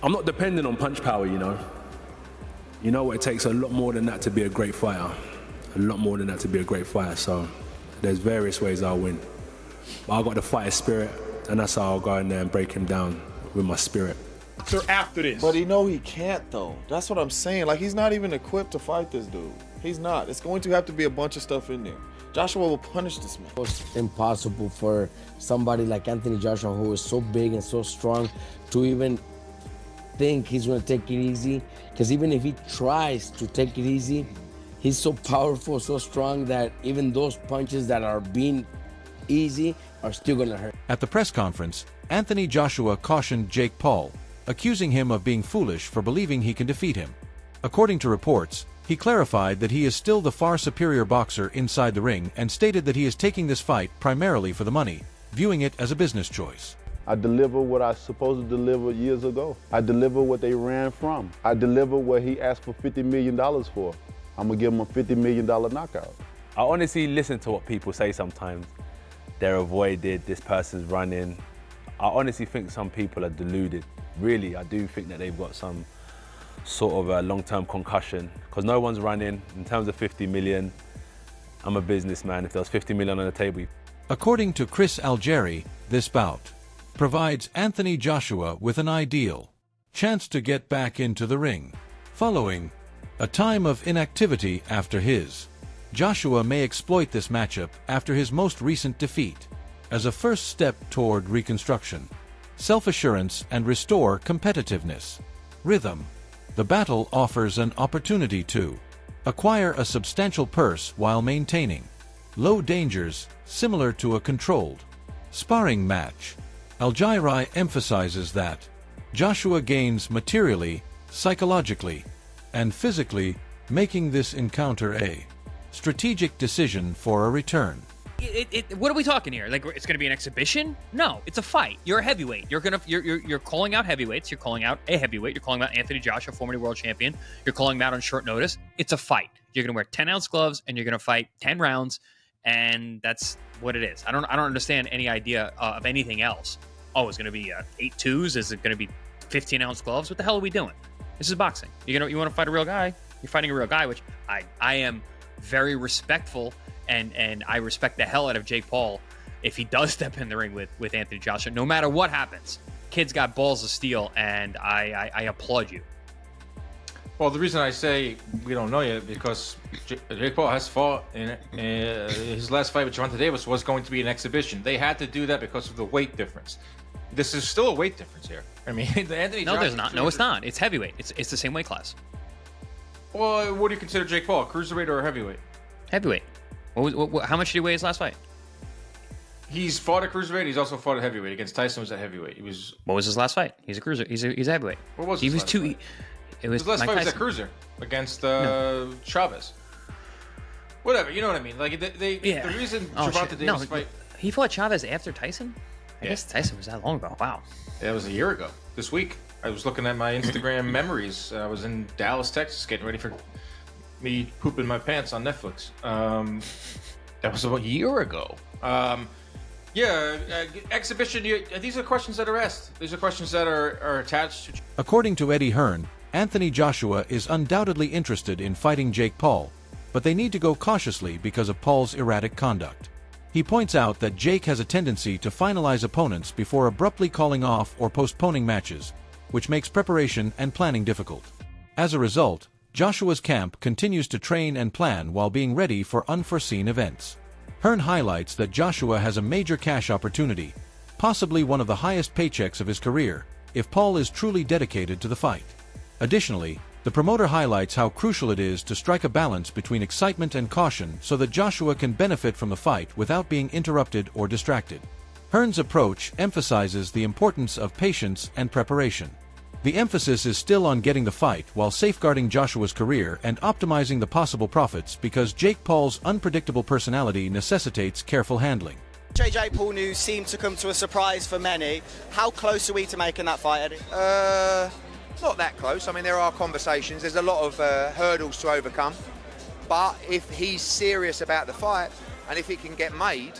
I'm not dependent on punch power, you know. You know what, it takes a lot more than that to be a great fighter. A lot more than that to be a great fighter, so there's various ways I'll win. But I've got the fighter spirit, and that's how I'll go in there and break him down with my spirit. So after this. But he can't, though. That's what I'm saying. Like, he's not even equipped to fight this dude. He's not. It's going to have to be a bunch of stuff in there. Joshua will punish this man. It's impossible for somebody like Anthony Joshua, who is so big and so strong, to even think he's going to take it easy. Because even if he tries to take it easy, he's so powerful, so strong that even those punches that are being easy are still going to hurt. At the press conference, Anthony Joshua cautioned Jake Paul, accusing him of being foolish for believing he can defeat him. According to reports, he clarified that he is still the far superior boxer inside the ring and stated that he is taking this fight primarily for the money, viewing it as a business choice. I deliver what I was supposed to deliver years ago. I deliver what they ran from. I deliver what he asked for $50 million for. I'm gonna give him a $50 million knockout. I honestly listen to what people say sometimes. They're avoided, this person's running. I honestly think some people are deluded. Really, I do think that they've got some sort of a long-term concussion, because no one's running. In terms of 50 million, I'm a businessman. If there was 50 million on the table. According to Chris Algieri, this bout provides Anthony Joshua with an ideal chance to get back into the ring. Following a time of inactivity after his, Joshua may exploit this matchup after his most recent defeat as a first step toward reconstruction, self-assurance, and restore competitiveness. Rhythm. The battle offers an opportunity to acquire a substantial purse while maintaining low dangers, similar to a controlled sparring match. Algieri emphasizes that Joshua gains materially, psychologically, and physically, making this encounter a strategic decision for a return. What are we talking here? Like, it's going to be an exhibition? No, it's a fight. You're a heavyweight. You're calling out heavyweights. You're calling out a heavyweight. You're calling out Anthony Joshua, former world champion. You're calling him out on short notice. It's a fight. You're going to wear 10-ounce gloves and you're going to fight 10 rounds, and that's what it is. I don't understand any idea of anything else. Oh, it's going to be 8 twos. Is it going to be 15-ounce gloves? What the hell are we doing? This is boxing. You want to fight a real guy? You're fighting a real guy, which I am very respectful. And I respect the hell out of Jake Paul if he does step in the ring with Anthony Joshua, no matter what happens. Kid's got balls of steel, and I applaud you. Well, the reason I say we don't know yet because Jake Paul has fought in his last fight with Gervonta Davis was going to be an exhibition. They had to do that because of the weight difference. This is still a weight difference here. I mean, Anthony. No, there's not. No, it's not. It's heavyweight. It's the same weight class. Well, what do you consider Jake Paul? Cruiserweight or heavyweight? Heavyweight. How much did he weigh his last fight? He's fought at cruiserweight. He's also fought at heavyweight. Against Tyson was at heavyweight. He was. What was his last fight? He's a cruiser. He's a heavyweight. What was his his last last fight? It was his last Mike fight was Tyson. at cruiser against Chavez. Whatever, you know what I mean. Like the reason Gervonta Davis fight. He fought Chavez after Tyson. I guess Tyson was that long ago. Wow. That was a year ago. This week, I was looking at my Instagram memories. I was in Dallas, Texas, getting ready for me pooping my pants on Netflix. That was about a year ago. Exhibition. These are questions that are asked. These are questions that are attached to. According to Eddie Hearn, Anthony Joshua is undoubtedly interested in fighting Jake Paul, but they need to go cautiously because of Paul's erratic conduct. He points out that Jake has a tendency to finalize opponents before abruptly calling off or postponing matches, which makes preparation and planning difficult. As a result, Joshua's camp continues to train and plan while being ready for unforeseen events. Hearn highlights that Joshua has a major cash opportunity, possibly one of the highest paychecks of his career, if Paul is truly dedicated to the fight. Additionally, the promoter highlights how crucial it is to strike a balance between excitement and caution so that Joshua can benefit from the fight without being interrupted or distracted. Hearn's approach emphasizes the importance of patience and preparation. The emphasis is still on getting the fight while safeguarding Joshua's career and optimizing the possible profits because Jake Paul's unpredictable personality necessitates careful handling. JJ Paul news seemed to come to a surprise for many. How close are we to making that fight, Eddie? Not that close. I mean, there are conversations. There's a lot of hurdles to overcome. But if he's serious about the fight and if it can get made,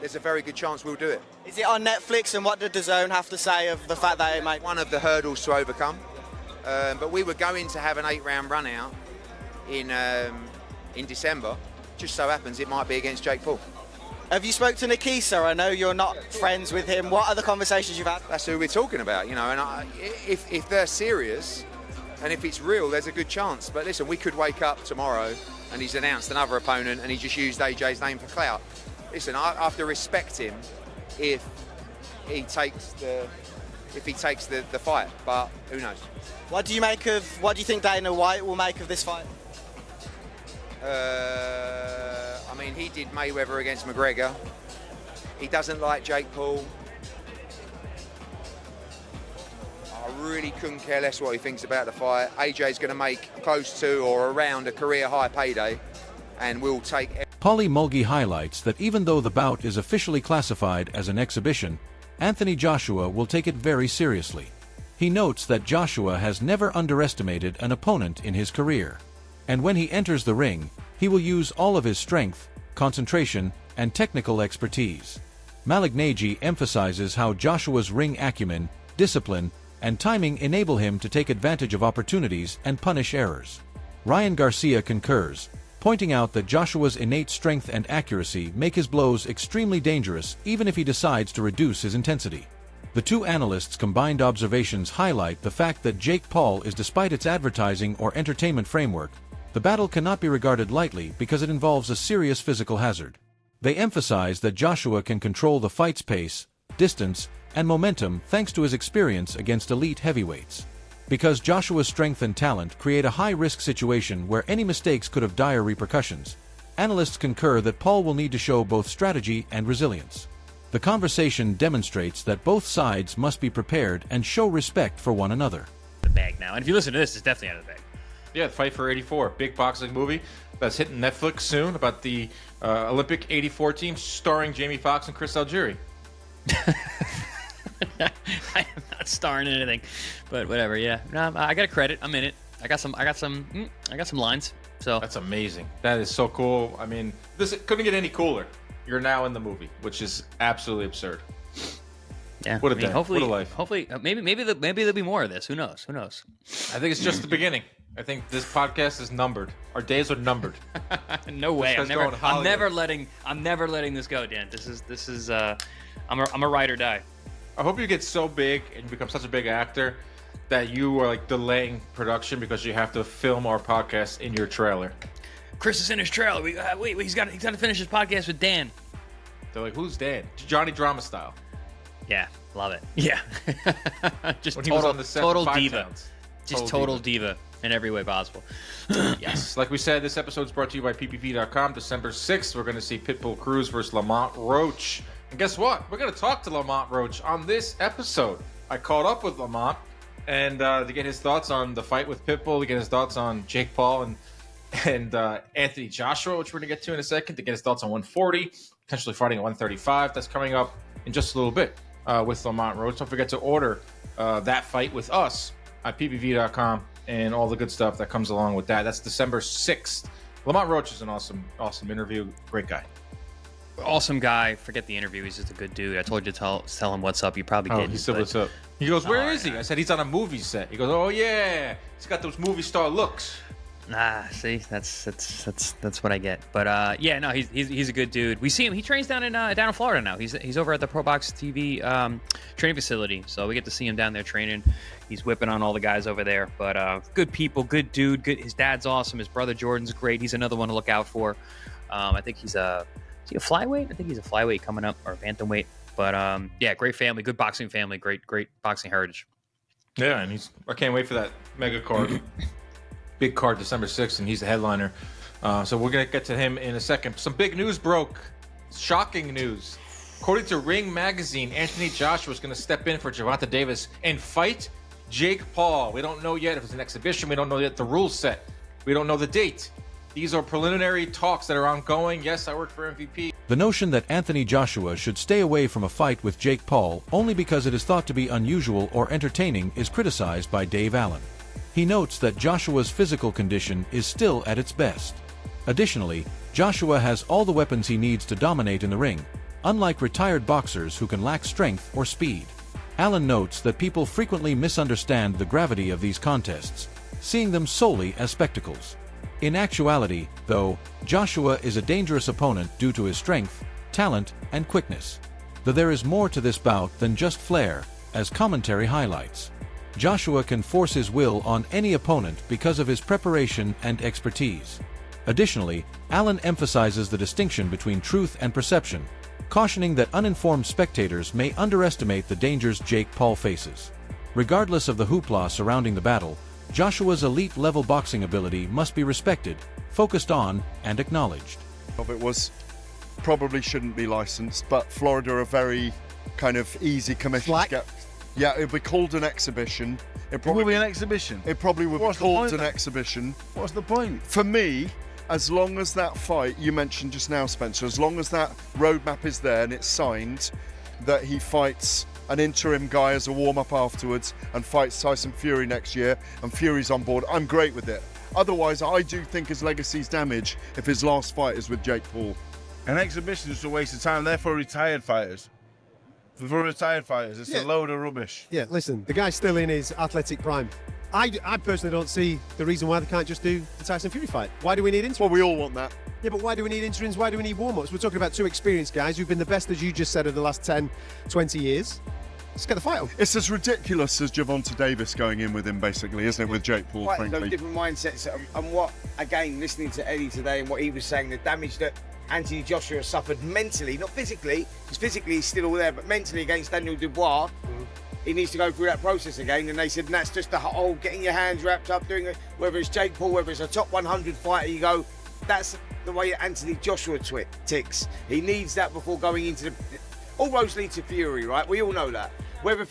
there's a very good chance we'll do it. Is it on Netflix, and what did DAZN have to say of the fact that it might? One of the hurdles to overcome. But we were going to have an 8-round run out in December. Just so happens it might be against Jake Paul. Have you spoke to Nikisa? I know you're not friends with him. What are the conversations you've had? That's who we're talking about, you know. And if they're serious and if it's real, there's a good chance. But listen, we could wake up tomorrow and he's announced another opponent and he just used AJ's name for clout. Listen, I have to respect him if he takes the fight. But who knows? What do you think Dana White will make of this fight? I mean, he did Mayweather against McGregor. He doesn't like Jake Paul. I really couldn't care less what he thinks about the fight. AJ's going to make close to or around a career high payday, and we'll take. Paulie Mulgy highlights that even though the bout is officially classified as an exhibition, Anthony Joshua will take it very seriously. He notes that Joshua has never underestimated an opponent in his career, and when he enters the ring, he will use all of his strength, concentration, and technical expertise. Malignaggi emphasizes how Joshua's ring acumen, discipline, and timing enable him to take advantage of opportunities and punish errors. Ryan Garcia concurs, pointing out that Joshua's innate strength and accuracy make his blows extremely dangerous even if he decides to reduce his intensity. The two analysts' combined observations highlight the fact that Jake Paul is, despite its advertising or entertainment framework, the battle cannot be regarded lightly because it involves a serious physical hazard. They emphasize that Joshua can control the fight's pace, distance, and momentum thanks to his experience against elite heavyweights. Because Joshua's strength and talent create a high-risk situation where any mistakes could have dire repercussions, analysts concur that Paul will need to show both strategy and resilience. The conversation demonstrates that both sides must be prepared and show respect for one another. The bag now, and if you listen to this, it's definitely out of the bag. Yeah, Fight for 84, big boxing movie that's hitting Netflix soon about the Olympic 84 team starring Jamie Foxx and Chris Algieri. I am not starring in anything, but whatever. Yeah, no, I got a credit. I'm in it. I got some lines. So that's amazing. That is so cool. I mean, this couldn't get any cooler. You're now in the movie, which is absolutely absurd. Yeah, what a day. Hopefully, what a life. Hopefully, maybe there'll be more of this. Who knows? Who knows? I think it's just the beginning. I think this podcast is numbered. Our days are numbered. No way. I'm never letting this go, Dan. This is I'm a ride or die. I hope you get so big and you become such a big actor that you are like delaying production because you have to film our podcast in your trailer. Chris is in his trailer. Wait, he's got to finish his podcast with Dan. They're like, who's Dan? Johnny Drama style. Yeah, love it. Yeah, just when he was on the set total for 5 diva. Towns. Just total diva in every way possible. Yes, like we said, this episode is brought to you by PPV.com. December 6th, we're going to see Pitbull Cruz versus Lamont Roach. And guess what? We're going to talk to Lamont Roach on this episode. I caught up with Lamont and to get his thoughts on the fight with Pitbull, to get his thoughts on Jake Paul and Anthony Joshua, which we're going to get to in a second, to get his thoughts on 140, potentially fighting at 135. That's coming up in just a little bit with Lamont Roach. Don't forget to order that fight with us at PPV.com and all the good stuff that comes along with that. That's December 6th. Lamont Roach is an awesome interview. Great guy. Awesome guy. Forget the interview. He's just a good dude. I told you to tell him what's up. You probably didn't. He said what's up. He goes, where is he? I said, he's on a movie set. He goes, oh yeah, he's got those movie star looks. See, that's what I get. But yeah, no, he's a good dude. We see him. He trains down in Florida now. He's over at the Pro Box TV training facility, so we get to see him down there training. He's whipping on all the guys over there. But good people, good dude. Good. His dad's awesome. His brother Jordan's great. He's another one to look out for. I think he's a flyweight? I think he's a flyweight coming up, or a bantamweight. But yeah, great family, good boxing family, great boxing heritage. Yeah, and I can't wait for that mega card. Big card December 6th, and he's the headliner. So we're going to get to him in a second. Some big news broke. Shocking news. According to Ring Magazine, Anthony Joshua is going to step in for Gervonta Davis and fight Jake Paul. We don't know yet if it's an exhibition. We don't know yet the rules set. We don't know the date. These are preliminary talks that are ongoing. Yes, I work for MVP. The notion that Anthony Joshua should stay away from a fight with Jake Paul only because it is thought to be unusual or entertaining is criticized by Dave Allen. He notes that Joshua's physical condition is still at its best. Additionally, Joshua has all the weapons he needs to dominate in the ring, unlike retired boxers who can lack strength or speed. Allen notes that people frequently misunderstand the gravity of these contests, seeing them solely as spectacles. In actuality, though, Joshua is a dangerous opponent due to his strength, talent, and quickness. Though there is more to this bout than just flair, as commentary highlights. Joshua can force his will on any opponent because of his preparation and expertise. Additionally, Allen emphasizes the distinction between truth and perception, cautioning that uninformed spectators may underestimate the dangers Jake Paul faces. Regardless of the hoopla surrounding the battle, Joshua's elite-level boxing ability must be respected, focused on, and acknowledged. Of it was probably shouldn't be licensed, but Florida are a very kind of easy commission to get. Yeah, it'd be called an exhibition. It will be an exhibition. It probably would be called an exhibition. What's the point? For me, as long as that fight you mentioned just now, Spencer, as long as that roadmap is there and it's signed, that he fights an interim guy as a warm-up afterwards and fights Tyson Fury next year, and Fury's on board, I'm great with it. Otherwise, I do think his legacy's damaged if his last fight is with Jake Paul. An exhibition is a waste of time. They're for retired fighters. For retired fighters, it's a load of rubbish. Yeah, listen, the guy's still in his athletic prime. I personally don't see the reason why they can't just do the Tyson Fury fight. Why do we need interims? Well, we all want that. Yeah, but why do we need interims? Why do we need warm-ups? We're talking about two experienced guys who've been the best, as you just said, of the last 10, 20 years. Let's get the fight on. It's as ridiculous as Gervonta Davis going in with him, basically, isn't it, with Jake Paul, frankly? Those different mindsets, and what, again, listening to Eddie today and what he was saying, the damage that Anthony Joshua suffered mentally, not physically, because physically he's still all there, but mentally against Daniel Dubois, he needs to go through that process again. And they said, and that's just the whole getting your hands wrapped up, doing it, whether it's Jake Paul, whether it's a top 100 fighter, you go, that's the way Anthony Joshua ticks. He needs that before going into the, all roads lead to Fury, right? We all know that. Whether